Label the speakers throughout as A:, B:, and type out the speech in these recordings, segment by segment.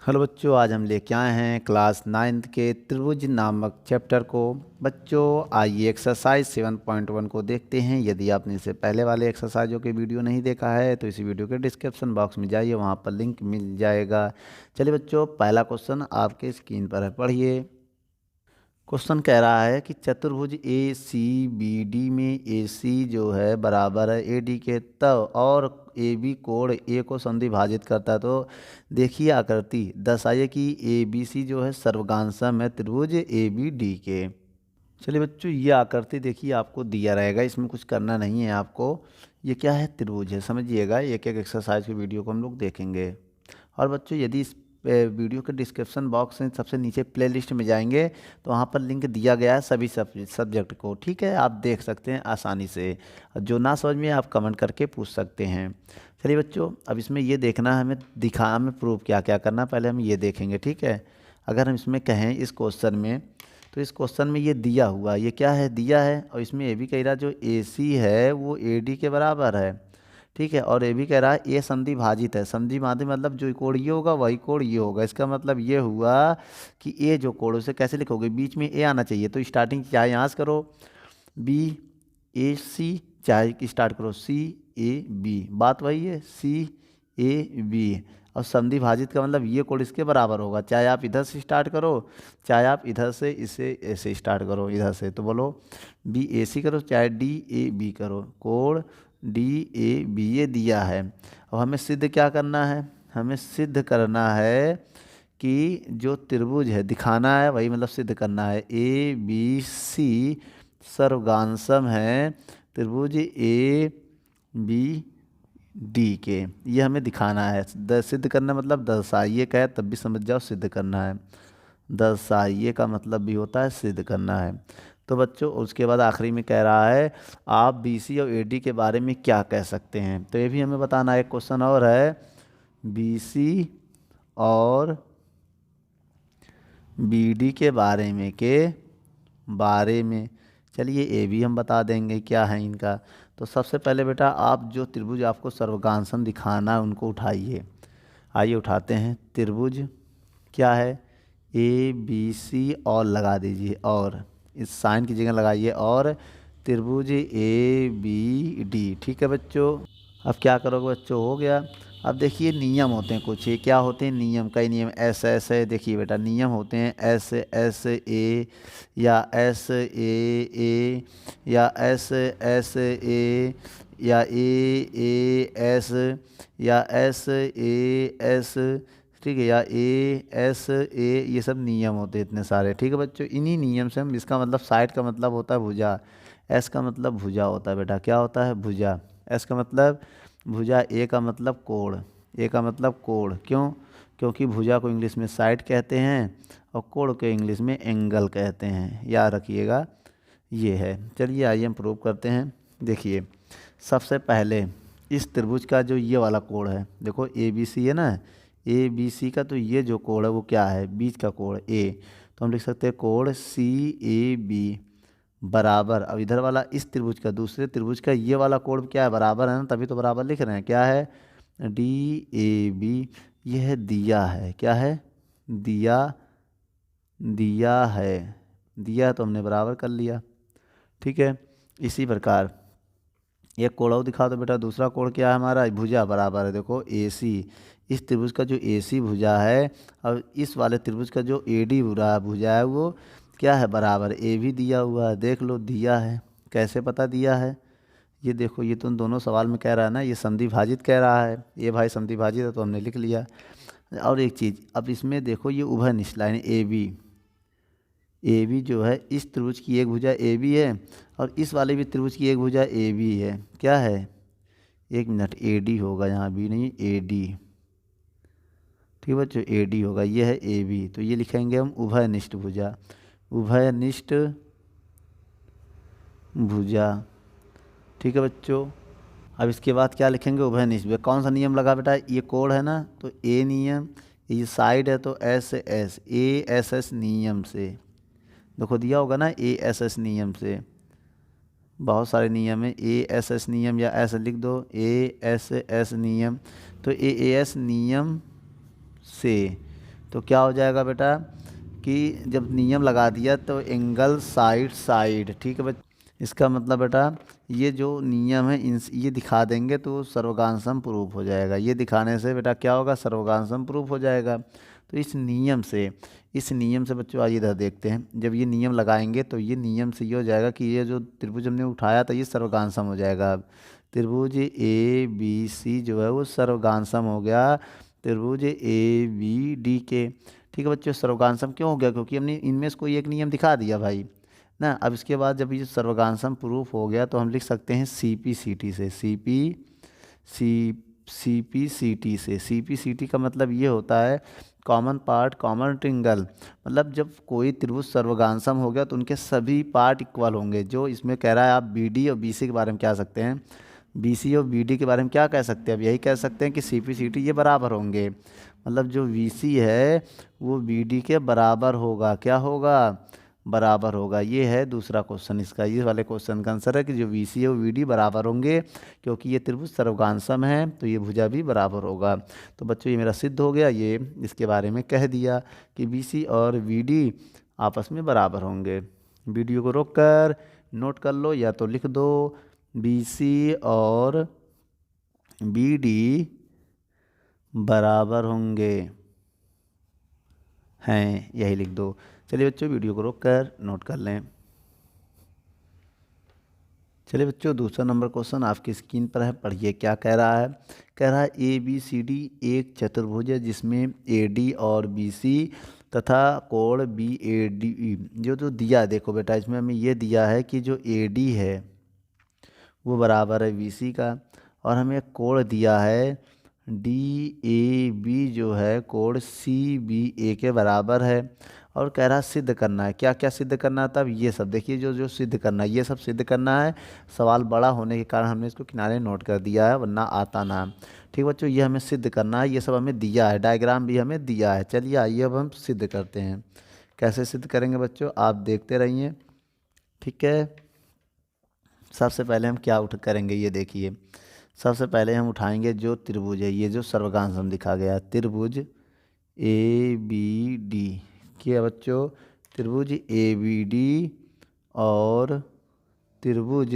A: Hello बच्चों, आज हम लेके आए हैं क्लास 9th के त्रिभुज नामक चैप्टर को। बच्चों आइए एक्सरसाइज 7.1 को देखते हैं। यदि आपने इससे पहले वाले एक्सरसाइजों के वीडियो नहीं देखा है तो इसी वीडियो के डिस्क्रिप्शन बॉक्स में जाइए, वहाँ पर लिंक मिल जाएगा। चलिए बच्चों, पहला क्वेश्चन आपके स्क्रीन पर है, पढ़िए। क्वेश्चन कह रहा है कि चतुर्भुज ए सी बी डी में ए सी जो है बराबर है ए डी के, तब और ए बी कोण ए को संधि भाजित करता है। तो देखिए आकृति दर्शाइए कि ए बी सी जो है सर्वगांसम है त्रिभुज ए बी डी के। चलिए बच्चों, ये आकृति देखिए आपको दिया रहेगा, इसमें कुछ करना नहीं है आपको। ये क्या है? त्रिभुज है, समझिएगा। एक एक एक्सरसाइज की वीडियो को हम लोग देखेंगे। और बच्चों यदि इस वीडियो के डिस्क्रिप्शन बॉक्स में सबसे नीचे प्लेलिस्ट में जाएंगे तो वहाँ पर लिंक दिया गया है सभी सब्जेक्ट को, ठीक है? आप देख सकते हैं आसानी से। जो ना समझ में आप कमेंट करके पूछ सकते हैं। चलिए बच्चों, अब इसमें ये देखना है हमें प्रूफ क्या क्या करना, पहले हम ये देखेंगे, ठीक है? अगर हम इसमें कहें इस क्वेश्चन में, तो इस क्वेश्चन में ये दिया हुआ, ये क्या है? दिया है। और इसमें ये भी कह रहा जो ए सी है वो ए डी के बराबर है, ठीक है? और ये भी कह रहा है ए संधि भाजित है। संधि भाजित मतलब जो कोण ये होगा वही कोण ये होगा। इसका मतलब ये हुआ कि ए जो कोण उसे कैसे लिखोगे, बीच में ए आना चाहिए। तो स्टार्टिंग चाहे यहाँ से करो बी ए सी, चाहे स्टार्ट करो सी ए बी, बात वही है, सी ए बी। और संधि भाजित का मतलब ये कोण इसके बराबर होगा, चाहे आप इधर से स्टार्ट करो चाहे आप इधर से इसे ऐसे स्टार्ट करो इधर से। तो बोलो बी ए सी करो चाहे डी ए बी करो, कोण डी ए बी ये दिया है। अब हमें सिद्ध क्या करना है? हमें सिद्ध करना है कि जो त्रिभुज है दिखाना है, वही मतलब सिद्ध करना है। ए बी सी सर्वगांसम है त्रिभुज ए बी डी के, ये हमें दिखाना है। सिद्ध करना मतलब दर्शाइए का है, तब भी समझ जाओ सिद्ध करना है। दर्शाइए का मतलब भी होता है सिद्ध करना है। तो बच्चों उसके बाद आखिरी में कह रहा है आप बी सी और ए डी के बारे में क्या कह सकते हैं, तो ये भी हमें बताना है। एक क्वेश्चन और है, बी सी और बी डी के बारे में चलिए ए भी हम बता देंगे क्या है इनका। तो सबसे पहले बेटा आप जो त्रिभुज आपको सर्वगांसम दिखाना है उनको उठाइए। आइए उठाते हैं। त्रिभुज क्या है? ए बी सी और लगा दीजिए, और इस साइन की जगह लगाइए, और त्रिभुज ए बी डी, ठीक है बच्चों? अब क्या करोगे बच्चों? हो गया। अब देखिए नियम होते हैं कुछ, ये क्या होते हैं नियम? कई नियम ऐसे ऐसे, देखिए बेटा नियम होते हैं एस एस ए, या एस ए या एस एस ए, या ए एस, या एस ए एस, ठीक है, या ए एस ए, ये सब नियम होते हैं इतने सारे, ठीक है बच्चों? इन्हीं नियम से हम, इसका मतलब साइड का मतलब होता है भुजा, एस का मतलब भुजा होता है बेटा, क्या होता है? भुजा। एस का मतलब भुजा, ए का मतलब कोण, ए का मतलब कोण। क्यों? क्योंकि भुजा को इंग्लिश में साइड कहते हैं और कोण को इंग्लिश में एंगल कहते हैं, याद रखिएगा। ये है। चलिए आइए हम प्रूव करते हैं। देखिए सबसे पहले इस त्रिभुज का जो ये वाला कोण है, देखो ए बी सी है ना, ए बी सी का तो ये जो कोण है वो क्या है? बीच का कोण ए। तो हम लिख सकते हैं कोण सी ए बी बराबर, अब इधर वाला इस त्रिभुज का, दूसरे त्रिभुज का ये वाला कोण क्या है? बराबर है ना, तभी तो बराबर लिख रहे हैं। क्या है? D A B. यह दिया है, क्या है? दिया, दिया है, दिया तो हमने बराबर कर लिया, ठीक है? इसी प्रकार एक कोण और दिखा दो बेटा। दूसरा कोण क्या है हमारा? भुजा बराबर है, देखो ए सी, इस त्रिभुज का जो ए सी भुजा है और इस वाले त्रिभुज का जो ए डी भुजा है वो क्या है? बराबर। ए भी दिया हुआ है, देख लो दिया है। कैसे पता दिया है? ये देखो, ये तो दोनों सवाल में कह रहा है ना, ये संधि भाजित कह रहा है, ये भाई संधि भाजित है तो हमने लिख लिया। और एक चीज़, अब इसमें देखो ये उभयनिष्ठ line A B, A B जो है इस त्रिभुज की एक भुजा ए बी है और इस वाले भी त्रिभुज की एक भुजा ए बी है। क्या है? एक मिनट, ए डी होगा यहाँ, बी नहीं, ए डी, ठीक है बच्चों? ए डी होगा, ये है ए बी, तो ये लिखेंगे हम उभयनिष्ठ भुजा, उभयनिष्ठ भुजा, ठीक है बच्चों? अब इसके बाद क्या लिखेंगे? उभयनिष्ठ। कौन सा नियम लगा बेटा? ये कोण है ना तो ए नियम, ये साइड है तो S S, A S S नियम से, देखो दिया होगा ना ए एस एस नियम से, बहुत सारे नियम है, ए एस एस नियम या ऐसे लिख दो ए एस एस नियम। तो ए एस नियम से तो क्या हो जाएगा बेटा कि जब नियम लगा दिया तो एंगल साइड साइड, ठीक है बच्चे। इसका मतलब बेटा ये जो नियम है इन ये दिखा देंगे तो सर्वगांसम प्रूफ हो जाएगा। ये दिखाने से बेटा क्या होगा, सर्वगांसम प्रूफ हो जाएगा। तो इस नियम से बच्चों आइए इधर देखते हैं। जब ये नियम लगाएंगे तो ये नियम से ये हो जाएगा कि ये जो त्रिभुज हमने उठाया था ये सर्वगांसम हो जाएगा। अब त्रिभुज ए बी सी जो है वो सर्वगांसम हो गया त्रिभुज ए बी डी के। ठीक है बच्चों, सर्वगांसम क्यों हो गया, क्योंकि हमने इनमें से कोई एक नियम दिखा दिया भाई ना। अब इसके बाद जब ये सर्वगांसम प्रूफ हो गया तो हम लिख सकते हैं सी पी सी टी से। सी पी सी टी का मतलब ये होता है कॉमन पार्ट कॉमन ट्रिंगल। मतलब जब कोई त्रिभुज सर्वगांसम हो गया तो उनके सभी पार्ट इक्वल होंगे। जो इसमें कह रहा है आप बी डी और बी सी के बारे में क्या सकते हैं, बी सी और बी डी के बारे में क्या कह सकते हैं, अब यही कह सकते हैं कि सी पी सी टी ये बराबर होंगे। मतलब जो वी सी है वो बी डी के बराबर होगा। क्या होगा, बराबर होगा। ये है दूसरा क्वेश्चन इसका। ये वाले क्वेश्चन का आंसर है कि जो वी सी है वो वी डी बराबर होंगे, क्योंकि ये त्रिभुज सर्वगांसम है तो ये भुजा भी बराबर होगा। तो बच्चों ये मेरा सिद्ध हो गया, ये इसके बारे में कह दिया कि बी सी और वी डी आपस में बराबर होंगे। वीडियो को रोक कर नोट कर लो या तो लिख दो बी सी और बी डी बराबर होंगे हैं, यही लिख दो। चलिए बच्चों वीडियो को रोक कर नोट कर लें। चलिए बच्चों दूसरा नंबर क्वेश्चन आपकी स्क्रीन पर है, पढ़िए क्या कह रहा है। कह रहा है ए बी सी डी एक चतुर्भुज है जिसमें ए डी और बी सी तथा कोण बी ए डी जो दिया है। देखो बेटा इसमें हमें ये दिया है कि जो ए डी है वो बराबर है बी सी का, और हमें कोण दिया है डी ए बी जो है कोण सी बी ए के बराबर है। और कह रहा सिद्ध करना है। क्या क्या सिद्ध करना है, तब ये सब देखिए जो जो सिद्ध करना है ये सब सिद्ध करना है। सवाल बड़ा होने के कारण हमने इसको किनारे नोट कर दिया है, वरना आता ना। ठीक बच्चों, ये हमें सिद्ध करना है, ये सब हमें दिया है, डायग्राम भी हमें दिया है। चलिए आइए अब हम सिद्ध करते हैं। कैसे सिद्ध करेंगे बच्चों, आप देखते रहिए। ठीक है, सबसे पहले हम क्या करेंगे ये देखिए। सबसे पहले हम उठाएंगे जो त्रिभुज है, ये जो सर्वगांसम दिखा गया है त्रिभुज ए बी डी के बच्चों, त्रिभुज ए बी डी और त्रिभुज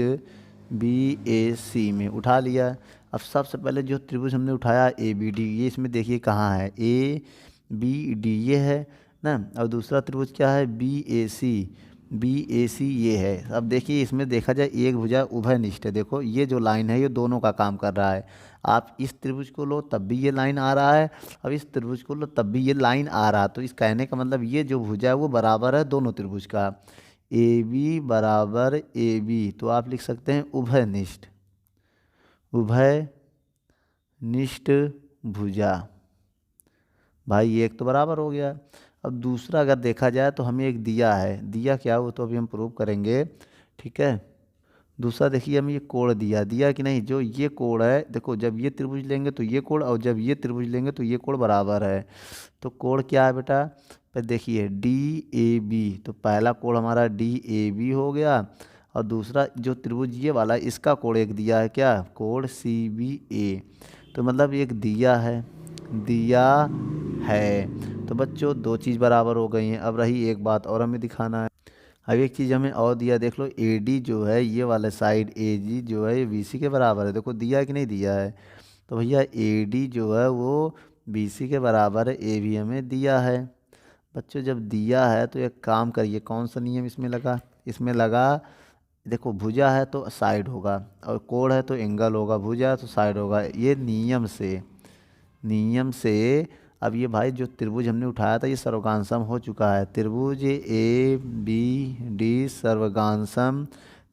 A: बी ए सी में उठा लिया। अब सबसे पहले जो त्रिभुज हमने उठाया ए बी डी, ये इसमें देखिए कहाँ है, ए बी डी ये है ना। और दूसरा त्रिभुज क्या है, बी ए सी ये है। अब देखिए इसमें देखा जाए एक भुजा उभयनिष्ठ है। देखो ये जो लाइन है ये दोनों का काम कर रहा है। आप इस त्रिभुज को लो तब भी ये लाइन आ रहा है, अब इस त्रिभुज को लो तब भी ये लाइन आ रहा है। तो इस कहने का मतलब ये जो भुजा है वो बराबर है दोनों त्रिभुज का। ए बी बराबर ए बी, तो आप लिख सकते हैं उभयनिष्ठ भुजा। भाई एक तो बराबर हो गया। अब दूसरा अगर देखा जाए तो हमें एक दिया है, दिया क्या वो तो अभी हम प्रूव करेंगे। ठीक है, दूसरा देखिए हमें ये कोण दिया कि नहीं, जो ये कोण है देखो जब ये त्रिभुज लेंगे तो ये कोण, और जब ये त्रिभुज लेंगे तो ये कोण बराबर है। तो कोण क्या है बेटा, पर देखिए डी ए बी, तो पहला कोण हमारा डी ए बी हो गया, और दूसरा जो त्रिभुज ये वाला इसका कोण एक दिया है, क्या कोण सी बी ए। तो मतलब एक दिया है। तो बच्चों दो चीज़ बराबर हो गई हैं। अब रही एक बात और हमें दिखाना है। अब एक चीज़ हमें और दिया, देख लो ए डी जो है ये वाला साइड ए जी जो है ये बी सी के बराबर है। देखो दिया है कि नहीं दिया है, तो भैया ए डी जो है वो बी सी के बराबर है, ए भी हमें दिया है। बच्चों जब दिया है तो एक काम करिए, कौन सा नियम इसमें लगा, इसमें लगा देखो भुजा है तो साइड होगा, और कोण है तो एंगल होगा, भुजा है तो साइड होगा। ये नियम से अब ये भाई जो त्रिभुज हमने उठाया था ये सर्वगांसम हो चुका है। त्रिभुज ए बी डी सर्वगांसम,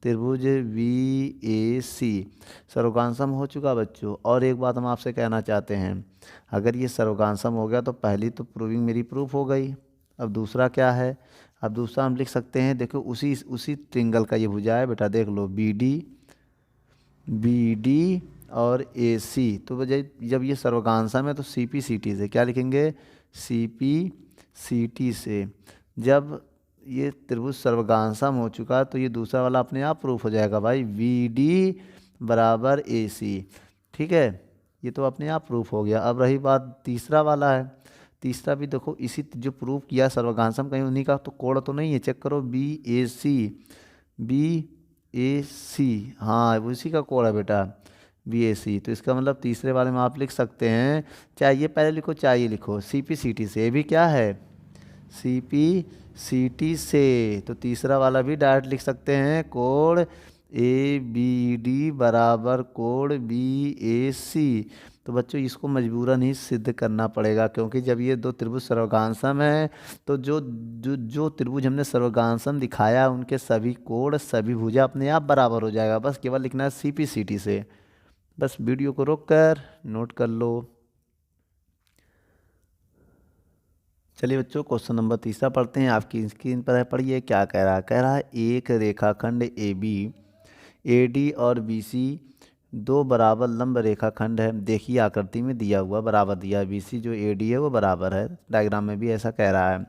A: त्रिभुज बी ए सी सर्वगांसम हो चुका बच्चों। और एक बात हम आपसे कहना चाहते हैं, अगर ये सर्वगांसम हो गया तो पहली तो प्रूविंग मेरी प्रूफ हो गई। अब दूसरा क्या है, अब दूसरा हम लिख सकते हैं, देखो उसी ट्रिंगल का ये भुजा है बेटा, देख लो बी डी और ए सी। तो जब ये सर्वगांसम है तो सी पी सी टी से क्या लिखेंगे, सी पी सी टी से। जब ये त्रिभुज सर्वगांसम हो चुका तो ये दूसरा वाला अपने आप प्रूफ हो जाएगा भाई, वी डी बराबर ए सी। ठीक है, ये तो अपने आप प्रूफ हो गया। अब रही बात तीसरा वाला है, तीसरा भी देखो इसी जो प्रूव किया सर्वगांसम, कहीं उन्हीं का तो कोड तो नहीं है, चेक करो बी ए सी, हाँ उसी का कोड है बेटा BAC। तो इसका मतलब तीसरे वाले में आप लिख सकते हैं, चाहे ये पहले लिखो चाहे ये लिखो, CPCT से। ये भी क्या है, CPCT से। तो तीसरा वाला भी डायरेक्ट लिख सकते हैं, कोड ABD बराबर कोड BAC। तो बच्चों इसको मजबूरन ही सिद्ध करना पड़ेगा, क्योंकि जब ये दो त्रिभुज सर्वगांसम है तो जो जो जो त्रिभुज हमने सर्वगांसम दिखाया उनके सभी कोण सभी भुजा अपने आप बराबर हो जाएगा। बस केवल लिखना है CPCT से। बस वीडियो को रोक कर नोट कर लो। चलिए बच्चों क्वेश्चन नंबर तीसरा पढ़ते हैं। आपकी स्क्रीन पर है, पढ़िए क्या कह रहा है। कह रहा है एक रेखाखंड AB AD और BC दो बराबर लंब रेखाखंड है। देखिए आकृति में दिया हुआ बराबर दिया है, BC जो AD है वो बराबर है। डायग्राम में भी ऐसा कह रहा है।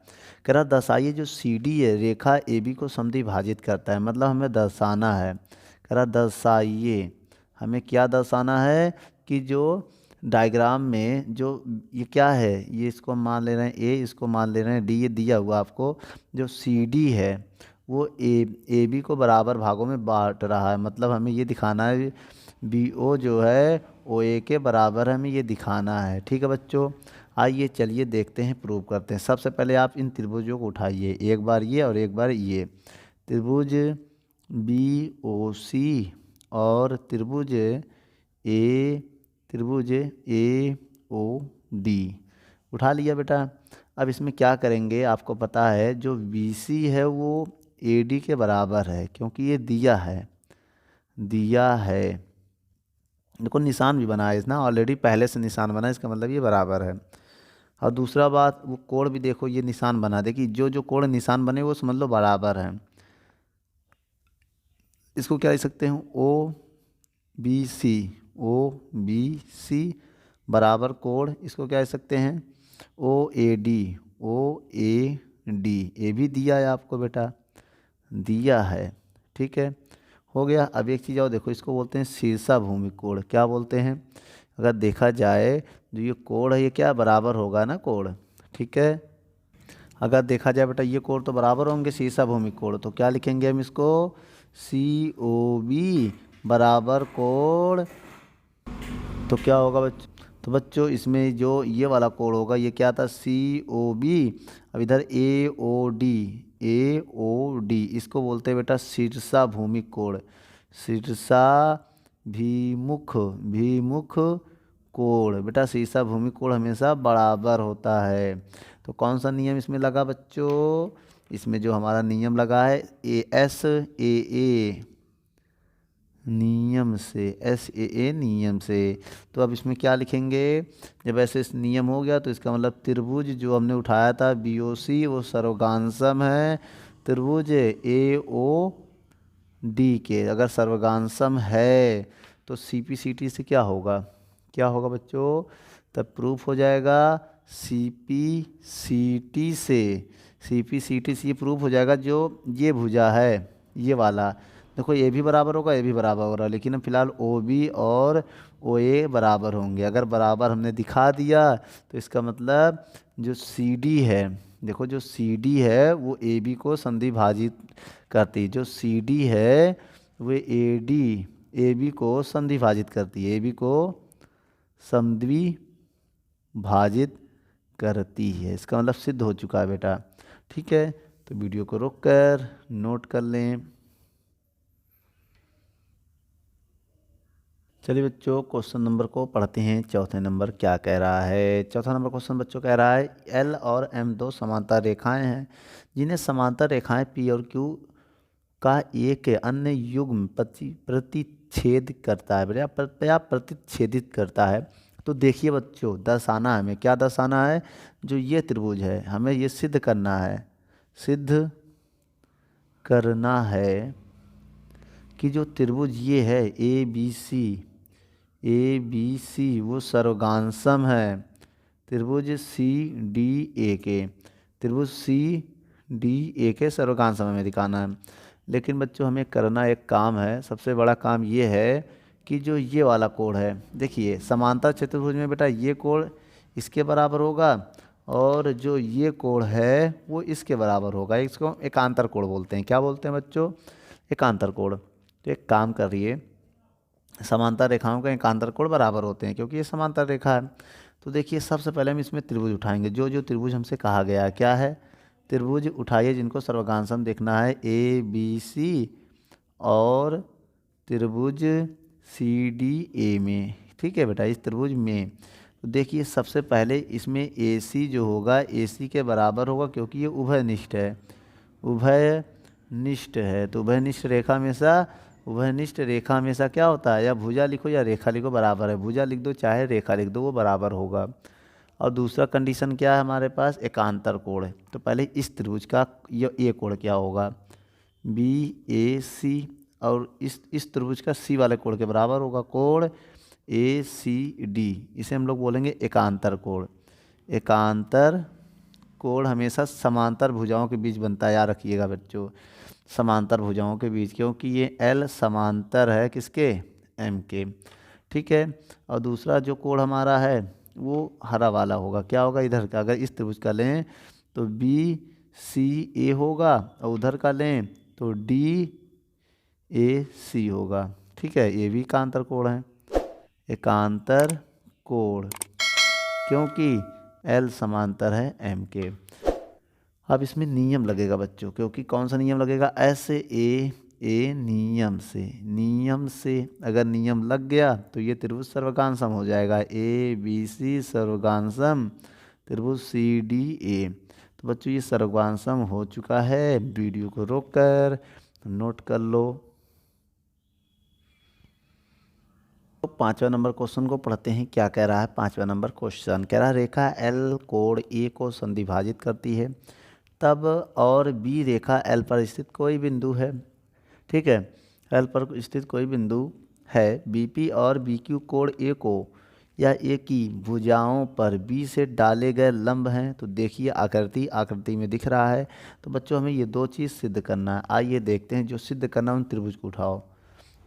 A: कह रहा दर्शाइए जो CD है रेखा AB को समद्विभाजित करता है। मतलब हमें दर्शाना है, कह रहा दर्शाइए, हमें क्या दर्शाना है कि जो डायग्राम में जो ये क्या है, ये इसको मान ले रहे हैं A, इसको मान ले रहे हैं D, ये दिया हुआ आपको जो CD है वो AB को बराबर भागों में बांट रहा है। मतलब हमें ये दिखाना है BO जो है OA के बराबर, हमें ये दिखाना है। ठीक है बच्चों, आइए चलिए देखते हैं, प्रूव करते हैं। सबसे पहले आप इन त्रिभुजों को उठाइए, एक बार ये और एक बार ये। त्रिभुज BOC और त्रिभुज AOD उठा लिया बेटा। अब इसमें क्या करेंगे, आपको पता है जो BC है वो AD के बराबर है, क्योंकि ये दिया है। देखो निशान भी बना है इसना, ऑलरेडी पहले से निशान बना है, इसका मतलब ये बराबर है। और दूसरा बात, वो कोण भी देखो ये निशान बना, देखिए जो जो कोण निशान बने वो समझ लो बराबर है। इसको क्या लिख सकते हैं, OBC बराबर कोण, इसको क्या लिख सकते हैं OAD। ये भी दिया है आपको बेटा, दिया है। ठीक है, हो गया। अब एक चीज़ और देखो, इसको बोलते हैं शीर्षाभूमि कोण। क्या बोलते हैं, अगर देखा जाए जो ये कोण है ये क्या बराबर होगा ना कोण। ठीक है, अगर देखा जाए बेटा ये कोण तो बराबर होंगे शीर्षाभूमि कोण, तो क्या लिखेंगे हम इसको COB बराबर कोण। तो क्या होगा बच्चों, तो बच्चों इसमें जो ये वाला कोण होगा ये क्या था COB। अब इधर AOD इसको बोलते हैं बेटा शीर्षाभूमि कोण। शीर्षाभिमुख कोण बेटा, शीर्षाभूमि कोण हमेशा बराबर होता है। तो कौन सा नियम इसमें लगा बच्चों, इसमें जो हमारा नियम लगा है SAA नियम से। तो अब इसमें क्या लिखेंगे, जब ऐसे इस नियम हो गया तो इसका मतलब त्रिभुज जो हमने उठाया था BOC वो सर्वगांसम है त्रिभुज AOD के। अगर सर्वगांसम है तो CPCT से क्या होगा बच्चों, तब प्रूफ हो जाएगा CPCT से ये प्रूफ हो जाएगा। जो ये भुजा है ये वाला, देखो ये भी बराबर होगा ये भी बराबर होगा, लेकिन अब फिलहाल OB और OA बराबर होंगे। अगर बराबर हमने दिखा दिया तो इसका मतलब जो CD है, देखो जो CD है वो AB को संधिभाजित करती है। जो CD है वो AB को संधिभाजित करती है, AB को संधिभाजित करती है। इसका मतलब सिद्ध हो चुका है बेटा। ठीक है, तो वीडियो को रोक कर नोट कर लें। चलिए बच्चों क्वेश्चन नंबर को पढ़ते हैं। चौथे नंबर क्या कह रहा है, चौथा नंबर क्वेश्चन बच्चों कह रहा है L और M दो समांतर रेखाएं हैं जिन्हें समांतर रेखाएं P और Q का एक अन्य युग्म प्रतिच्छेद करता है या प्रतिच्छेदित करता है। तो देखिए बच्चों दर्शाना है, हमें क्या दर्शाना है, जो ये त्रिभुज है हमें ये सिद्ध करना है कि जो त्रिभुज ये है ABC वो सर्वगांसम है त्रिभुज CDA के सर्वगांसम हमें दिखाना है। लेकिन बच्चों हमें करना एक काम है, सबसे बड़ा काम ये है कि जो ये वाला कोण है, देखिए समांतर चतुर्भुज में बेटा ये कोण इसके बराबर होगा और जो ये कोण है वो इसके बराबर होगा। इसको एकांतर कोण बोलते हैं। क्या बोलते हैं बच्चों? एकांतर कोण। तो एक काम करिए, समांतर रेखाओं के एकांतर कोण बराबर होते हैं क्योंकि ये समांतर रेखा है। तो देखिए सबसे पहले हम इसमें त्रिभुज उठाएंगे। जो जो त्रिभुज हमसे कहा गया है, क्या है? त्रिभुज उठाइए जिनको सर्वगांसम देखना है, ए बी सी और त्रिभुज सी डी ए में। ठीक है बेटा, इस त्रिभुज में तो देखिए सबसे पहले इसमें ए सी जो होगा ए सी के बराबर होगा क्योंकि ये उभयनिष्ठ है। उभयनिष्ठ है तो उभयनिष्ठ रेखा हमेशा क्या होता है? या भुजा लिखो या रेखा लिखो, बराबर है। भुजा लिख दो चाहे रेखा लिख दो, वो बराबर होगा। और दूसरा कंडीशन क्या है हमारे पास? एकांतर कोण है। तो पहले इस त्रिभुज का ये कोण क्या होगा? बी ए सी, और इस त्रिभुज का सी वाले कोण के बराबर होगा कोण ए सी डी। इसे हम लोग बोलेंगे एकांतर कोण। एकांतर कोण हमेशा समांतर भुजाओं के बीच बनता है, याद रखिएगा बच्चों, समांतर भुजाओं के बीच, क्योंकि ये एल समांतर है किसके? एम के। ठीक है। और दूसरा जो कोण हमारा है वो हरा वाला होगा। क्या होगा? इधर का अगर इस त्रिभुज का लें तो बी सी ए होगा, और उधर का लें तो डी ए सी होगा। ठीक है, ये भी एकांतर कोण है। एकांतर कोण क्योंकि एल समांतर है एम के। अब इसमें नियम लगेगा बच्चों, क्योंकि कौन सा नियम लगेगा? ए नियम से अगर नियम लग गया तो ये त्रिभुज सर्वगांसम हो जाएगा। ए बी सी सर्वगांसम, त्रिभुज सी डी ए। तो बच्चों ये सर्वगांसम हो चुका है। वीडियो को रोककर नोट कर लो। तो 5वां नंबर क्वेश्चन को पढ़ते हैं। क्या कह रहा है 5वां नंबर क्वेश्चन? कह रहा है रेखा एल कोण ए को संधिभाजित करती है तब और बी रेखा एल पर स्थित कोई बिंदु है। ठीक है, एल पर स्थित कोई बिंदु है, बीपी और बीक्यू कोण ए को या ए की भुजाओं पर बी से डाले गए लंब हैं। तो देखिए आकृति में दिख रहा है। तो बच्चों हमें ये दो चीज़ सिद्ध करना है। आइए देखते हैं। जो सिद्ध करना उन त्रिभुज को उठाओ।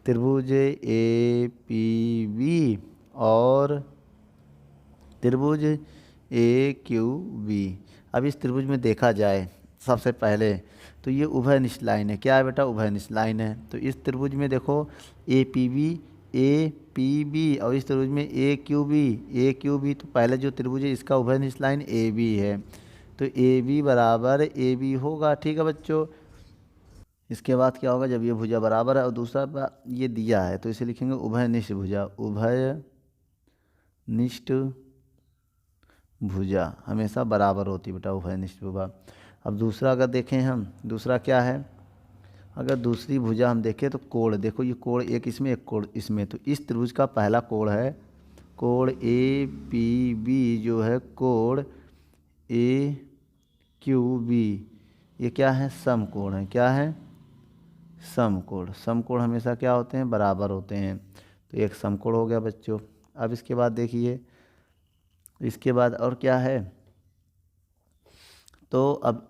A: त्रिभुज ए पी बी और त्रिभुज ए क्यू बी। अब इस त्रिभुज में देखा जाए सबसे पहले तो ये उभयनिष्ठ लाइन है। क्या है बेटा? उभयनिष्ठ लाइन है। तो इस त्रिभुज में देखो ए पी बी और इस त्रिभुज में ए क्यू बी। तो पहले जो त्रिभुज है इसका उभयनिष्ठ लाइन ए बी है, तो ए बी बराबर ए बी होगा। ठीक है बच्चों, इसके बाद क्या होगा? जब ये भुजा बराबर है और दूसरा ये दिया है तो इसे लिखेंगे उभयनिष्ठ भुजा। उभयनिष्ठ भुजा हमेशा बराबर होती बेटा, उभयनिष्ठ भुजा। अब दूसरा अगर देखें हम, दूसरा क्या है? अगर दूसरी भुजा हम देखें तो कोण, देखो ये कोण एक इसमें एक कोण इसमें। तो इस त्रिभुज का पहला कोण है कोण ए पी बी, जो है कोण ए क्यू बी। ये क्या है? समकोण है। क्या है? समकोण। समकोण हमेशा क्या होते हैं? बराबर होते हैं। तो एक समकोण हो गया बच्चों। अब इसके बाद देखिए, इसके बाद और क्या है? तो अब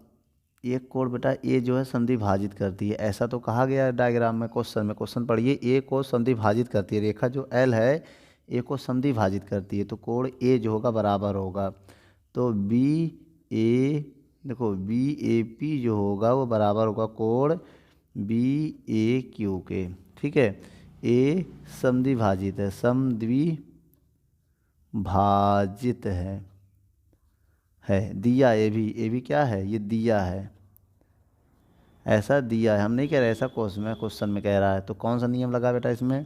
A: एक कोण बेटा ए जो है संधिभाजित करती है, ऐसा तो कहा गया है डायग्राम में। क्वेश्चन पढ़िए। ए को संधिभाजित करती है, रेखा जो एल है ए को संधिभाजित करती है। तो कोण ए जो होगा बराबर होगा। तो बी ए, देखो बी ए पी जो होगा वो बराबर होगा कोण बी ए क्यू के। ठीक है, ए समद्विभाजित है, समद्विभाजित है दिया। ए भी क्या है? ये दिया है, ऐसा दिया है। हम नहीं कह रहे ऐसा क्वेश्चन में कह रहा है। तो कौन सा नियम लगा बेटा इसमें?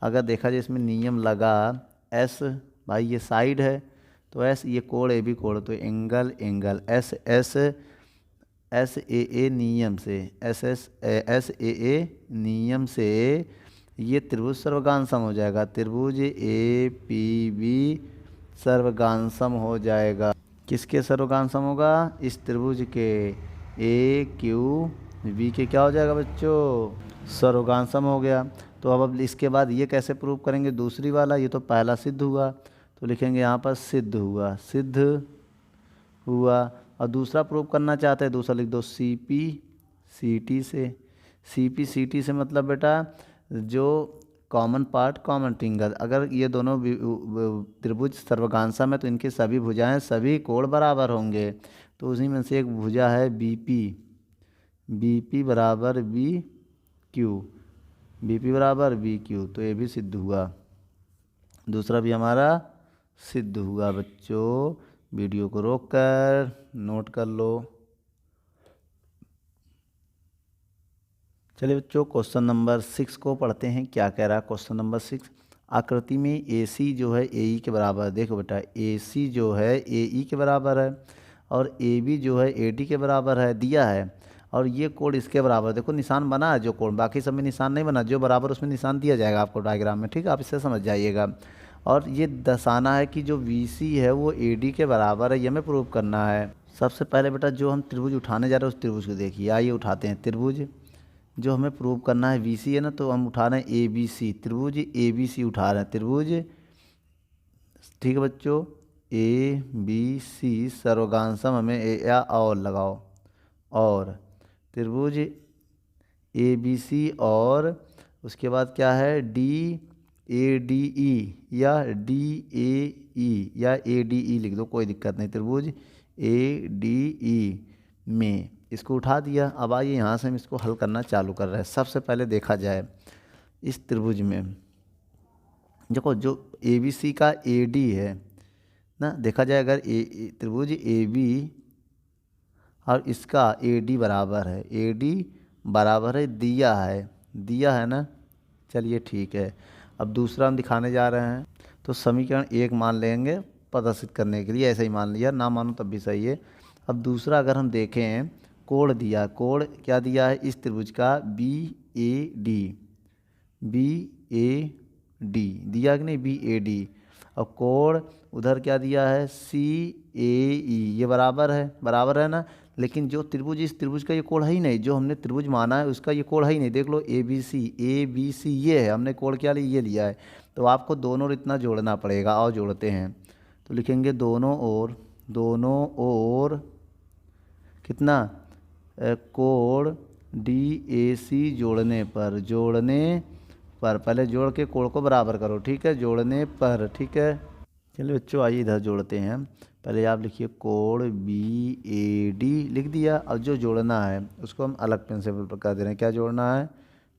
A: अगर देखा जाए इसमें नियम लगा एस, भाई ये साइड है तो एस, ये कोण ए बी कोण, तो एंगल एस ए नियम से एस ए नियम से ये त्रिभुज सर्वगांसम हो जाएगा। त्रिभुज ए पी बी सर्वगांसम हो जाएगा। किसके सर्वगांसम होगा? इस त्रिभुज के ए क्यू बी के क्या हो जाएगा बच्चों? सर्वगांसम हो गया। तो अब इसके बाद ये कैसे प्रूव करेंगे? दूसरी वाला, ये तो पहला सिद्ध हुआ तो लिखेंगे यहाँ पर सिद्ध हुआ। और दूसरा प्रूव करना चाहते हैं, दूसरा लिख दो सी पी सी टी से। सी पी सी टी से मतलब बेटा जो कॉमन पार्ट कॉमन ट्रिंगल। अगर ये दोनों त्रिभुज सर्वगांसम है तो इनकी सभी भुजाएं सभी कोण बराबर होंगे। तो उसी में से एक भुजा है बीपी, बीपी बराबर बी क्यू, बीपी बराबर बी क्यू, तो ये भी सिद्ध हुआ, दूसरा भी हमारा सिद्ध हुआ। बच्चों वीडियो को रोककर नोट कर लो। चलिए बच्चों क्वेश्चन नंबर 6 को पढ़ते हैं। क्या कह रहा है क्वेश्चन नंबर 6? आकृति में AC जो है AE के बराबर है। देखो बेटा AC जो है AE के बराबर है और AB जो है AD के बराबर है, दिया है। और ये कोण इसके बराबर, देखो निशान बना है जो कोण, बाकी सब में निशान नहीं बना, जो बराबर उसमें निशान दिया जाएगा आपको डायग्राम में, ठीक है, आप इससे समझ जाइएगा। और ये दर्शाना है कि जो VC है वो AD के बराबर है, ये हमें प्रूव करना है। सबसे पहले बेटा जो हम त्रिभुज उठाने जा रहे हैं उस त्रिभुज को देखिए, आइए उठाते हैं त्रिभुज। जो हमें प्रूव करना है VC है ना, तो हम उठा रहे हैं ABC, त्रिभुज ABC उठा रहे हैं, त्रिभुज, ठीक है बच्चों, ABC सर्वगांसम, हमें या और लगाओ, और त्रिभुज ABC और उसके बाद क्या है DADE या DAE या ADE लिख दो, कोई दिक्कत नहीं, त्रिभुज ADE में इसको उठा दिया। अब आइए यहाँ से हम इसको हल करना चालू कर रहे हैं। सबसे पहले देखा जाए इस त्रिभुज में, देखो जो ABC का AD है ना, देखा जाए अगर त्रिभुज AB और इसका AD बराबर है, AD बराबर है, दिया है ना, चलिए ठीक है। अब दूसरा हम दिखाने जा रहे हैं, तो समीकरण 1 मान लेंगे प्रदर्शित करने के लिए, ऐसे ही मान लिया, ना मानो तब भी सही है। अब दूसरा अगर हम देखें, कोण दिया, कोण क्या दिया है इस त्रिभुज का BAD, BAD दिया कि नहीं, BAD, और कोण उधर क्या दिया है CAE, ये बराबर है ना। लेकिन जो त्रिभुज, इस त्रिभुज का ये कोण है ही नहीं, जो हमने त्रिभुज माना है उसका ये कोण है ही नहीं। देख लो ABC ये है, हमने कोण क्या लिया, ये लिया है। तो आपको दोनों ओर इतना जोड़ना पड़ेगा, और जोड़ते हैं तो लिखेंगे दोनों ओर कितना, कोण DAC जोड़ने पर पहले जोड़ के कोण को बराबर करो, ठीक है, जोड़ने पर, ठीक है। चलिए बच्चों आइए इधर जोड़ते हैं। पहले आप लिखिए कोण BAD लिख दिया। अब जो जोड़ना है उसको हम अलग पेंसिल पर कर दे रहे हैं। क्या जोड़ना है,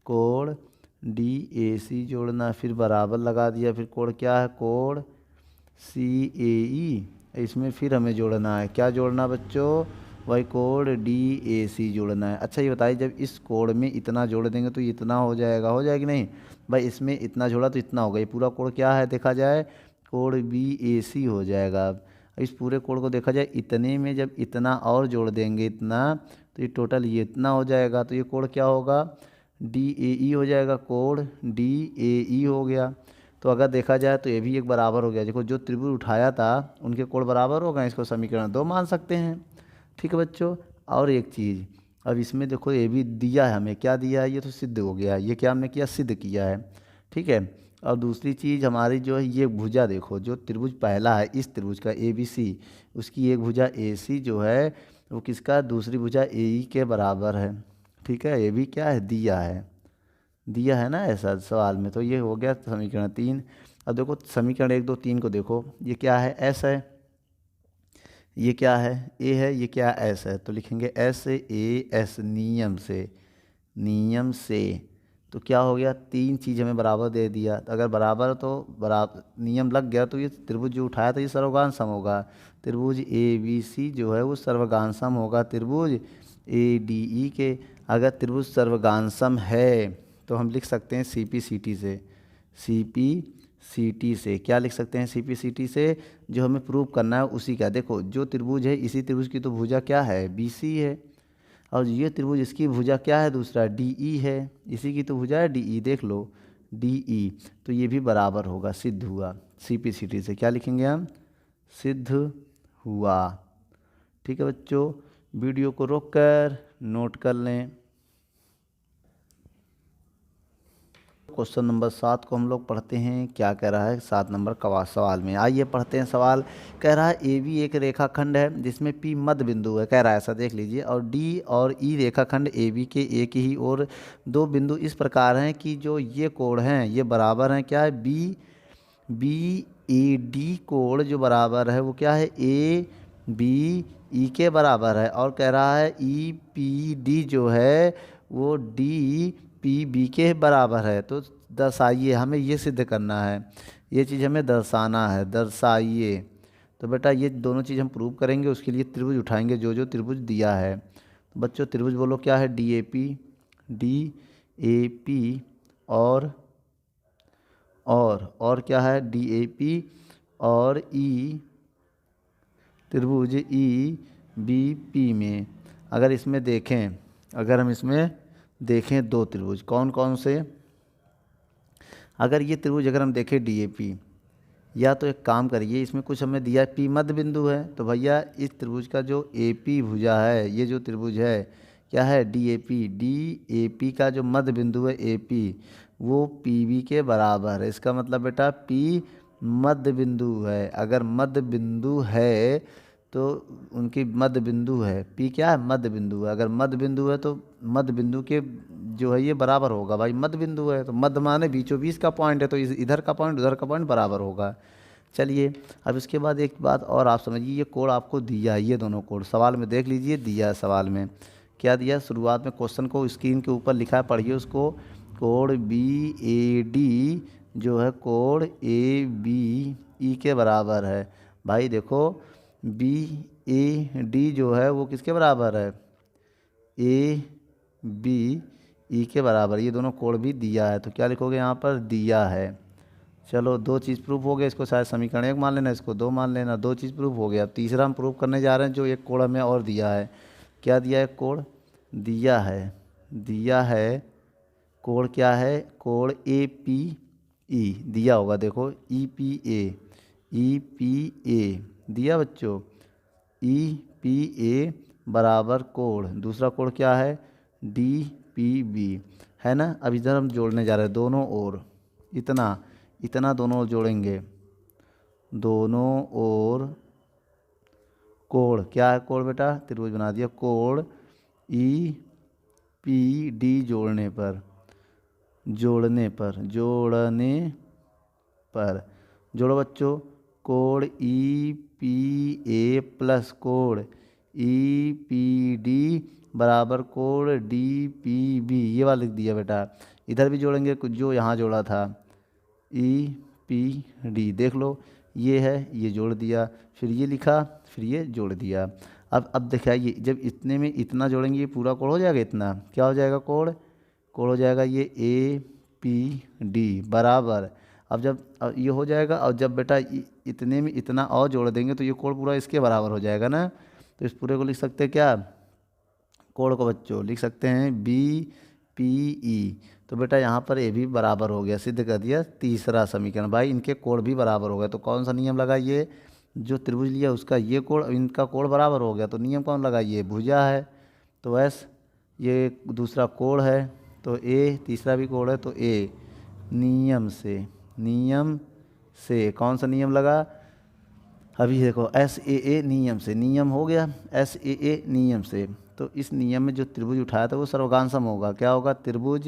A: कोण DAC जोड़ना, फिर बराबर लगा दिया, फिर कोण क्या है, कोण CAE, इसमें फिर हमें जोड़ना है, क्या जोड़ना बच्चों, वही कोण DAC जोड़ना है। अच्छा ये बताइए, जब इस कोण में इतना जोड़ देंगे तो इतना हो जाएगी नहीं भाई, इसमें इतना जोड़ा तो इतना होगा, ये पूरा कोण क्या है देखा जाए, कोण BAC हो जाएगा। अब इस पूरे कोण को देखा जाए, इतने में जब इतना और जोड़ देंगे इतना, तो ये टोटल ये इतना हो जाएगा, तो ये कोण क्या होगा, DAE हो जाएगा, कोण DAE हो गया। तो अगर देखा जाए तो ये भी एक बराबर हो गया। देखो जो त्रिभुज उठाया था उनके कोण बराबर हो गए, इसको समीकरण 2 मान सकते हैं, ठीक है बच्चों। और एक चीज़, अब इसमें देखो ये भी दिया है, हमें क्या दिया है, ये तो सिद्ध हो गया, ये क्या हमने किया, सिद्ध किया है, ठीक है। और दूसरी चीज़ हमारी जो है, ये भुजा देखो, जो त्रिभुज पहला है इस त्रिभुज का ABC, उसकी एक भुजा AC जो है वो किसका, दूसरी भुजा AE के बराबर है, ठीक है। ये भी क्या है, दिया है ना ऐसा सवाल में। तो ये हो गया समीकरण 3। अब देखो समीकरण 1 2 3 को देखो, ये क्या है, S है, ये क्या है, A है, ये क्या S है, तो लिखेंगे SAS नियम से। तो क्या हो गया, 3 चीज़ हमें बराबर दे दिया। तो अगर बराबर तो बराबर नियम लग गया, तो ये त्रिभुज जो उठाया था ये सर्वगांसम होगा। त्रिभुज ABC जो है वो सर्वगांसम होगा त्रिभुज ADE के। अगर त्रिभुज सर्वगांसम है तो हम लिख सकते हैं CPCT से, क्या लिख सकते हैं CPCT से, जो हमें प्रूव करना है उसी का। देखो जो त्रिभुज है, इसी त्रिभुज की तो भुजा क्या है, BC है, और ये त्रिभुज इसकी भुजा क्या है, दूसरा DE है, इसी की तो भुजा है DE, देख लो DE, तो ये भी बराबर होगा, सिद्ध हुआ। CPCT से क्या लिखेंगे हम, सिद्ध हुआ, ठीक है बच्चों। वीडियो को रोककर नोट कर लें। क्वेश्चन नंबर 7 को हम लोग पढ़ते हैं। क्या कह रहा है 7 नंबर का सवाल में, आइए पढ़ते हैं सवाल। कह रहा है ए बी एक रेखाखंड है जिसमें पी मध्य बिंदु है, कह रहा है ऐसा देख लीजिए, और डी और ई रेखाखंड ए बी के एक ही और दो बिंदु इस प्रकार हैं कि जो ये कोण हैं ये बराबर हैं, क्या है, बी बी ए डी कोण जो बराबर है वो क्या है, ए बी ई के बराबर है। और कह रहा है ई पी डी जो है वो डी पी बी के बराबर है। तो दर्शाइए, हमें ये सिद्ध करना है, ये चीज़ हमें दर्शाना है, दर्शाइए। तो बेटा ये दोनों चीज़ हम प्रूव करेंगे, उसके लिए त्रिभुज उठाएंगे जो जो त्रिभुज दिया है। तो बच्चों त्रिभुज बोलो क्या है, डी ए पी और क्या है, डी ए पी और ई त्रिभुज ई बी पी में अगर इसमें देखें, अगर हम इसमें देखें दो त्रिभुज कौन कौन से, अगर ये त्रिभुज अगर हम देखें डी ए पी, या तो एक काम करिए, इसमें कुछ हमें दिया है पी मध्य बिंदु है, तो भैया इस त्रिभुज का जो ए पी भुजा है, ये जो त्रिभुज है क्या है, डी ए पी का जो मध्य बिंदु है ए पी वो पी बी के बराबर है। इसका मतलब बेटा पी मध्य बिंदु है, अगर मध्य बिंदु है तो उनकी मध्य बिंदु है, पी क्या है, मध्य बिंदु है। अगर मध्य बिंदु है तो मध्य बिंदु के जो है ये बराबर होगा, भाई मध्य बिंदु है तो मध्य माने बीचों बीच का पॉइंट है, तो इधर का पॉइंट उधर का पॉइंट बराबर होगा। चलिए अब इसके बाद एक बात और आप समझिए, ये कोण आपको दिया है, ये दोनों कोण सवाल में देख लीजिए, दिया है सवाल में, क्या दिया, शुरुआत में क्वेश्चन को स्क्रीन के ऊपर लिखा है, पढ़िए उसको। कोण बी ए डी जो है कोण ए बी ई के बराबर है। भाई देखो बी ए डी जो है वो किसके बराबर है, ए बी ई के बराबर, ये दोनों कोण भी दिया है। तो क्या लिखोगे यहाँ पर, दिया है। चलो दो चीज़ प्रूफ हो गया, इसको शायद समीकरण 1 मान लेना, इसको 2 मान लेना, दो चीज़ प्रूफ हो गया। अब तीसरा हम प्रूफ करने जा रहे हैं, जो एक कोण हमें और दिया है। क्या दिया है, कोण दिया है कोण क्या है, कोण ए पी ई दिया होगा, देखो ई पी ए दिया बच्चों, ई पी ए बराबर कोण, दूसरा कोण क्या है, डी पी बी है ना। अब इधर हम जोड़ने जा रहे हैं दोनों ओर, इतना दोनों ओर जोड़ेंगे, दोनों ओर कोण क्या है, कोण बेटा त्रिभुज बना दिया, कोण ई पी डी जोड़ने पर जोड़ो बच्चों, कोण ई पी ए प्लस कोण ई पी डी बराबर कोण डी पी बी, ये वाला लिख दिया बेटा। इधर भी जोड़ेंगे कुछ जो यहाँ जोड़ा था, ई पी डी देख लो, ये है, ये जोड़ दिया, फिर ये लिखा, फिर ये जोड़ दिया। अब दिखाइए, जब इतने में इतना जोड़ेंगे ये पूरा कोण हो जाएगा, इतना क्या हो जाएगा, कोण हो जाएगा ये ए पी डी बराबर। अब ये हो जाएगा, और जब बेटा इतने में इतना और जोड़ देंगे तो ये कोण पूरा इसके बराबर हो जाएगा ना। तो इस पूरे को लिख सकते हैं क्या, कोण को बच्चों लिख सकते हैं बी पी ई। तो बेटा यहाँ पर ए भी बराबर हो गया, सिद्ध कर दिया तीसरा समीकरण, भाई इनके कोण भी बराबर हो गए। तो कौन सा नियम लगाइए, जो त्रिभुज लिया उसका ये कोण इनका कोण बराबर हो गया, तो नियम कौन लगाइए, भुजा है तो एस, ये दूसरा कोण है तो ए, तीसरा भी कोण है तो ए, नियम से कौन सा नियम लगा, अभी देखो एस ए नियम से, नियम हो गया एस ए नियम से। तो इस नियम में जो त्रिभुज उठाया था वो सर्वगांसम होगा, क्या होगा, त्रिभुज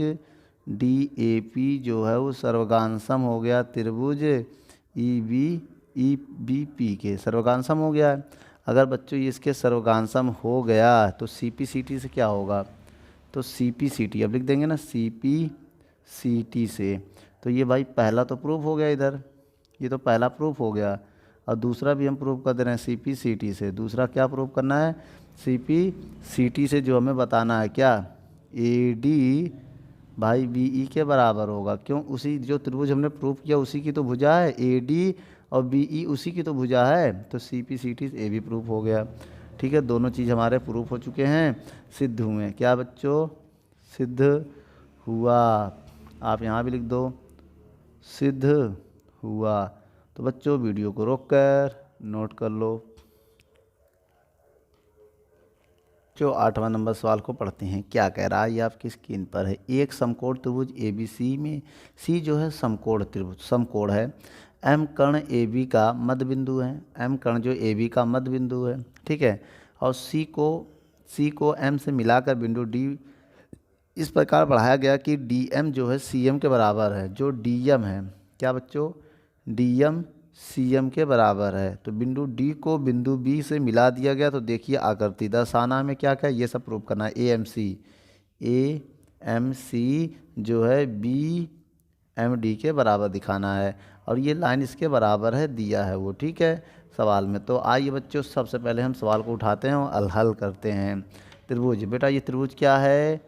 A: डी ए पी जो है वो सर्वगांसम हो गया त्रिभुज ई बी पी के, सर्वगांसम हो गया। अगर बच्चों ये इसके सर्वगांसम हो गया तो सी पी सी टी से क्या होगा, तो सी पी सी टी अब लिख देंगे ना, सी पी सी टी से। तो ये भाई पहला तो प्रूफ हो गया, इधर ये तो पहला प्रूफ हो गया, और दूसरा भी हम प्रूफ कर दे रहे हैं सी पी सी टी से। दूसरा क्या प्रूफ करना है, सी पी सी टी से जो हमें बताना है क्या, ए डी भाई बी ई के बराबर होगा। क्यों, उसी जो त्रिभुज हमने प्रूफ किया उसी की तो भुजा है ए डी, और बी ई उसी की तो भुजा है, तो C P C T A भी प्रूफ हो गया। ठीक है, दोनों चीज़ हमारे प्रूफ हो चुके हैं, सिद्ध हुए। क्या बच्चों, सिद्ध हुआ, आप यहाँ भी लिख दो, सिद्ध हुआ। तो बच्चों वीडियो को रोक कर नोट कर लो। जो 8वां नंबर सवाल को पढ़ते हैं। क्या कह रहा है ये आपकी स्क्रीन पर है। एक समकोण त्रिभुज ए बी सी में सी जो है समकोण त्रिभुज समकोण है। एम कर्ण ए बी का मध्य बिंदु है। एम कर्ण जो ए बी का मध्य बिंदु है, ठीक है। और सी को एम से मिलाकर बिंदु डी इस प्रकार बढ़ाया गया कि डी एम जो है सी एम के बराबर है। जो डी एम है, क्या बच्चों, डी एम सी एम के बराबर है। तो बिंदु डी को बिंदु बी से मिला दिया गया। तो देखिए आकृति दर्शाना में क्या क्या ये सब प्रूव करना है। ए एम सी जो है बी एम डी के बराबर दिखाना है। और ये लाइन इसके बराबर है, दिया है वो, ठीक है, सवाल में। तो आइए बच्चों सबसे पहले हम सवाल को उठाते हैं और हल करते हैं। त्रिभुज, बेटा ये त्रिभुज क्या है,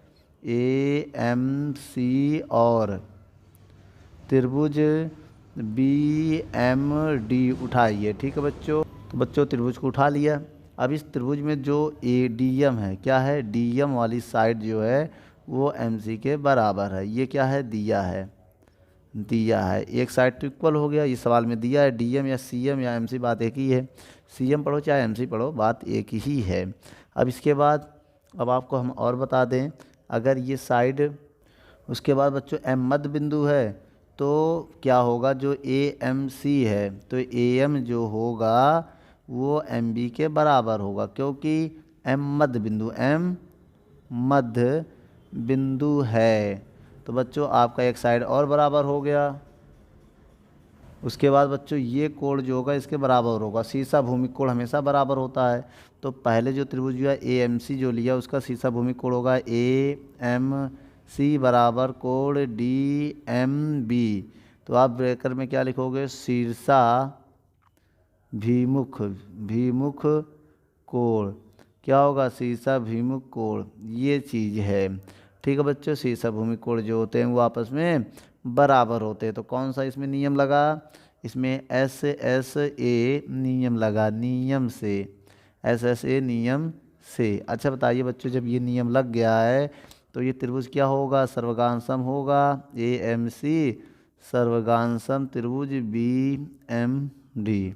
A: ए एम सी और त्रिभुज बी एम डी उठाइए, ठीक है बच्चों। तो बच्चों त्रिभुज को उठा लिया। अब इस त्रिभुज में जो ए डी एम है, क्या है, डी एम वाली साइड जो है वो एम सी के बराबर है। ये क्या है, दिया है, एक साइड तो इक्वल हो गया। ये सवाल में दिया है, डी एम या सी एम या एम सी, बात एक ही है। सी एम पढ़ो चाहे एम सी पढ़ो, बात एक ही है। अब इसके बाद अब आपको हम और बता दें, अगर ये साइड, उसके बाद बच्चों एम मध्य बिंदु है, तो क्या होगा, जो ए एम सी है तो ए एम जो होगा वो एम बी के बराबर होगा, क्योंकि एम मध्य बिंदु है। तो बच्चों आपका एक साइड और बराबर हो गया। उसके बाद बच्चों ये कोण जो होगा इसके बराबर होगा। सीसा भूमि कोण हमेशा बराबर होता है। तो पहले जो त्रिभुज है ए एम सी जो लिया उसका सीसा भूमि कोण होगा ए एम सी बराबर कोण डी एम बी। तो आप ब्रैकेट में क्या लिखोगे, शीर्षा भीमुख कोण, क्या होगा, शीर्षा भीमुख कोण, ये चीज़ है, ठीक है बच्चों। शीर्षा भूमि कोण जो होते हैं वो आपस में बराबर होते हैं। तो कौन सा इसमें नियम लगा, इसमें एस ए नियम लगा, नियम से, एस ए नियम से। अच्छा बताइए बच्चों, जब ये नियम लग गया है तो ये त्रिभुज क्या होगा, सर्वगांसम होगा। ए एम सी सर्वगांसम त्रिभुज बी एम डी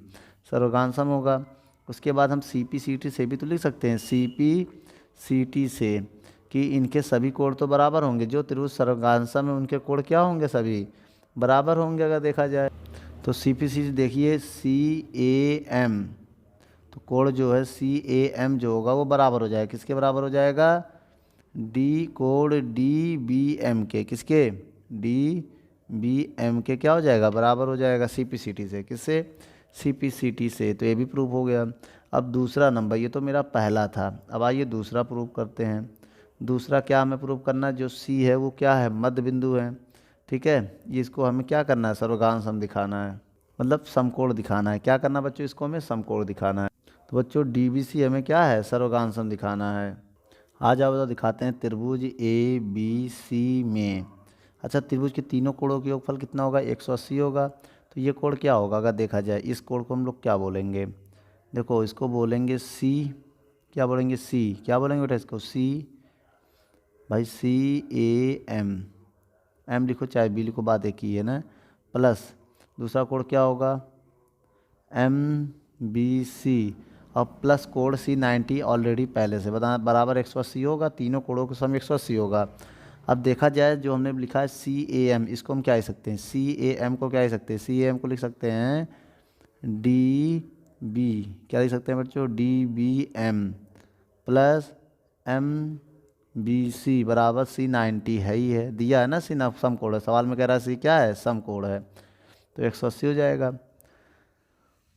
A: सर्वगांसम होगा। उसके बाद हम सी पी सी टी से भी तो लिख सकते हैं, सी पी सी टी से, कि इनके सभी कोण तो बराबर होंगे। जो त्रिभुज सर्वगांसम में उनके कोण क्या होंगे, सभी बराबर होंगे अगर देखा जाए तो। सी पी सी देखिए, सी ए एम, तो कोण जो है सी ए एम जो होगा वो बराबर हो जाएगा, किसके बराबर हो जाएगा, डी कोण डी बी एम के, किसके, डी बी एम के क्या हो जाएगा, बराबर हो जाएगा सी पी सी टी से। किससे, सी पी सी टी से। तो ये भी प्रूफ हो गया। अब दूसरा नंबर, ये तो मेरा पहला था, अब आइए दूसरा प्रूफ करते हैं। दूसरा क्या हमें प्रूफ करना, जो सी है वो क्या है, मध्य बिंदु है, ठीक है। ये इसको हमें क्या करना है, सर्वगांसम दिखाना है, मतलब समकोण दिखाना है। क्या करना बच्चों, इसको हमें समकोण दिखाना है। तो बच्चों डी बी सी हमें क्या है, सर्वगांसम दिखाना है। आ जाओ तो दिखाते हैं त्रिभुज ए बी सी में। अच्छा, त्रिभुज के तीनों कोणों के योगफल कितना होगा, 180 होगा। तो ये कोण क्या होगा अगर देखा जाए, इस कोण को हम लोग क्या बोलेंगे, देखो इसको बोलेंगे सी, क्या बोलेंगे, सी, क्या बोलेंगे बेटा इसको, सी, भाई सी ए एम, एम लिखो चाहे बी लिखो, बात एक ही है ना, प्लस दूसरा कोण क्या होगा, एम बी सी, और प्लस कोण सी 90 ऑलरेडी पहले से बता, बराबर 180 होगा। तीनों कोणों का सम 180 होगा। अब देखा जाए जो हमने लिखा है सी ए एम, इसको हम क्या लिख सकते हैं, सी ए एम को क्या लिख सकते हैं, सी ए एम को लिख सकते हैं डी बी, क्या लिख सकते हैं बच्चों, D B M plus M B C बराबर सी 90 है ही है, दिया है ना, सी ना समकोण है, सवाल में कह रहा है सी क्या है, समकोण है। तो 180 हो जाएगा,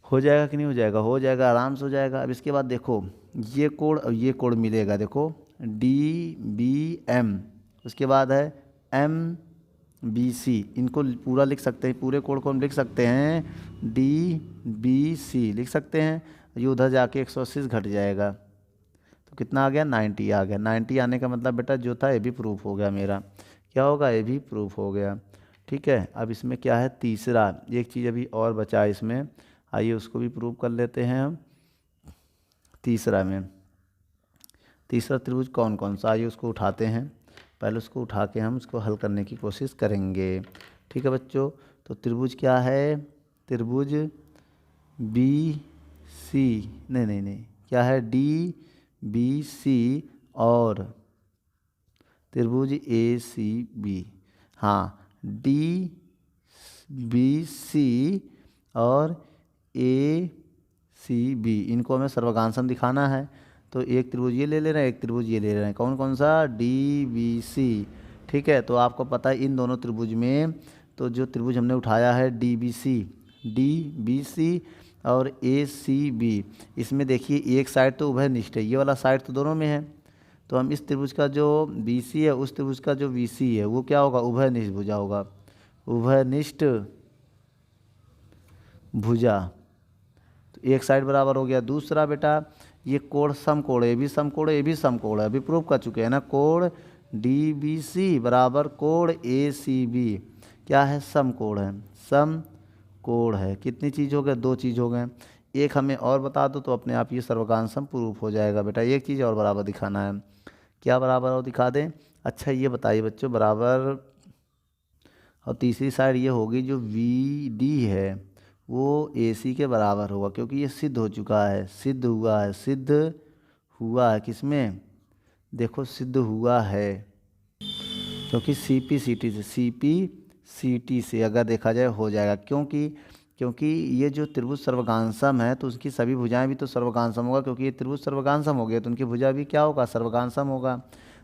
A: हो जाएगा कि नहीं हो जाएगा, हो जाएगा, आराम से हो जाएगा। अब इसके बाद देखो ये कोण और ये कोण मिलेगा, देखो डी बी एम, उसके बाद है एम बी सी, इनको पूरा लिख सकते हैं, पूरे कोण को हम लिख सकते हैं डी बी सी लिख सकते हैं। ये उधर जाके 180 घट जाएगा, तो कितना आ गया, 90 आ गया। 90 आने का मतलब बेटा जो था ये भी प्रूफ हो गया मेरा, क्या होगा, ये भी प्रूफ हो गया, ठीक है। अब इसमें क्या है, तीसरा एक चीज़ अभी और बचा है इसमें, आइए उसको भी प्रूव कर लेते हैं हम। तीसरा में, तीसरा त्रिभुज कौन कौन सा, आइए उसको उठाते हैं। पहले उसको उठा के हम उसको हल करने की कोशिश करेंगे, ठीक है बच्चों। तो त्रिभुज क्या है, त्रिभुज बी सी, नहीं, क्या है, डी BC और त्रिभुज ACB। हाँ, DBC और ACB, इनको हमें सर्वगांसम दिखाना है। तो एक त्रिभुज ये ले ले रहे हैं, एक त्रिभुज ये ले रहे हैं। कौन कौन सा? DBC। ठीक है, तो आपको पता है इन दोनों त्रिभुज में, तो जो त्रिभुज हमने उठाया है DBC और ACB, इसमें देखिए एक साइड तो उभयनिष्ठ है, ये वाला साइड तो दोनों में है। तो हम इस त्रिभुज का जो BC है, उस त्रिभुज का जो VC है, वो क्या होगा? उभयनिष्ठ भुजा होगा, उभयनिष्ठ भुजा। तो एक साइड बराबर हो गया। दूसरा बेटा, ये कोण समकोण है, ये भी समकोण है, ये भी समकोण है, अभी प्रूव कर चुके हैं ना। कोण DBC बराबर कोण ACB क्या है? समकोण है, समकोण है। कितनी चीज़ हो गए? दो चीज़ हो गए। एक हमें और बता दो तो अपने आप ये सर्वगांसम प्रूफ हो जाएगा। बेटा एक चीज़ और बराबर दिखाना है। क्या बराबर और दिखा दें? अच्छा ये बताइए बच्चों, बराबर और तीसरी साइड ये होगी जो VD है वो AC के बराबर होगा, क्योंकि ये सिद्ध हो चुका है, सिद्ध हुआ है, सिद्ध हुआ है। किसमें? देखो सिद्ध हुआ है, क्योंकि CP से अगर देखा जाए हो जाएगा। क्योंकि ये जो त्रिभुज सर्वगांसम है तो उसकी सभी भुजाएं भी तो सर्वगांसम होगा, क्योंकि ये त्रिभुज सर्वगांसम हो गया तो उनकी भुजा भी क्या होगा? सर्वगांसम होगा।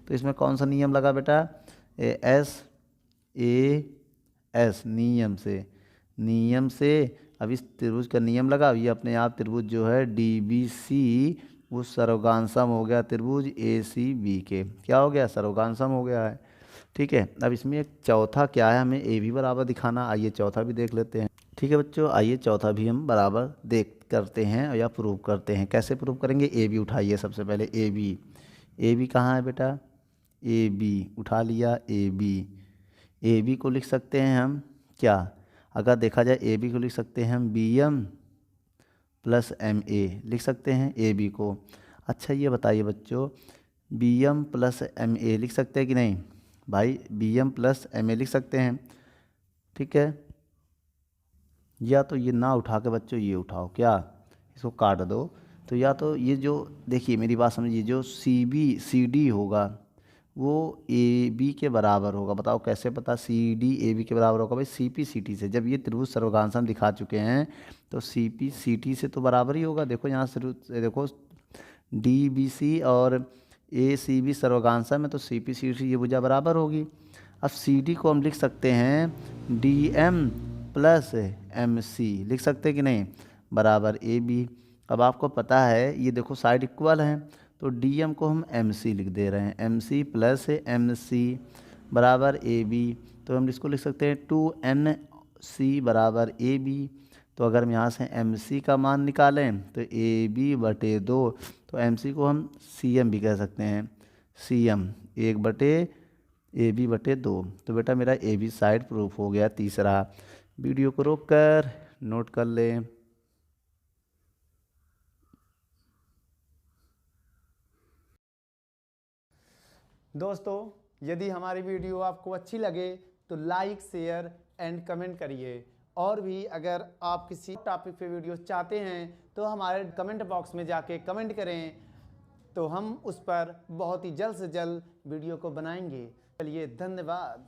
A: तो इसमें कौन सा नियम लगा बेटा? SAS नियम से अब इस त्रिभुज का नियम लगा, ये अपने आप त्रिभुज जो है DBC वो सर्वगांसम हो गया त्रिभुज ACB के। क्या हो गया? सर्वगांसम हो गया है। ठीक है, अब इसमें एक चौथा क्या है, हमें AB बराबर दिखाना। आइए चौथा भी देख लेते हैं। ठीक है बच्चों, आइए चौथा भी हम बराबर देख करते हैं या प्रूव करते हैं। कैसे प्रूव करेंगे? AB उठाइए सबसे पहले। AB कहाँ है बेटा? AB उठा लिया। AB को लिख सकते हैं हम क्या? अगर देखा जाए AB को लिख सकते हैं हम BM प्लस MA लिख सकते हैं AB को। अच्छा ये बताइए बच्चों, BM प्लस MA लिख सकते हैं कि नहीं? भाई BM प्लस MA लिख सकते हैं। ठीक है, या तो ये ना उठा के बच्चों ये उठाओ, क्या इसको काट दो। तो या तो ये जो देखिए मेरी बात समझिए, जो CD होगा वो AB के बराबर होगा। बताओ कैसे पता CD AB के बराबर होगा? भाई CP से, जब ये त्रिभुज सर्वगांसम दिखा चुके हैं तो CP से तो बराबर ही होगा। देखो यहाँ से देखो DBC और ACB सर्वगांसम है तो CP ये भुजा बराबर होगी। अब CD को हम लिख सकते हैं DM प्लस MC लिख सकते हैं कि नहीं? बराबर AB। अब आपको पता है ये देखो साइड इक्वल हैं तो DM को हम MC लिख दे रहे हैं, MC प्लस MC बराबर AB। तो हम इसको लिख सकते हैं 2NC बराबर AB। तो अगर हम यहाँ से MC का मान निकालें तो AB/2, तो MC को हम CM भी कह सकते हैं, CM 1/AB/2। तो बेटा मेरा AB साइड प्रूफ हो गया। तीसरा, वीडियो को रोक कर नोट कर लें।
B: दोस्तों यदि हमारी वीडियो आपको अच्छी लगे तो लाइक, शेयर एंड कमेंट करिए। और भी अगर आप किसी टॉपिक पे वीडियो चाहते हैं तो हमारे कमेंट बॉक्स में जाके कमेंट करें, तो हम उस पर बहुत ही जल्द से जल्द वीडियो को बनाएंगे। चलिए धन्यवाद।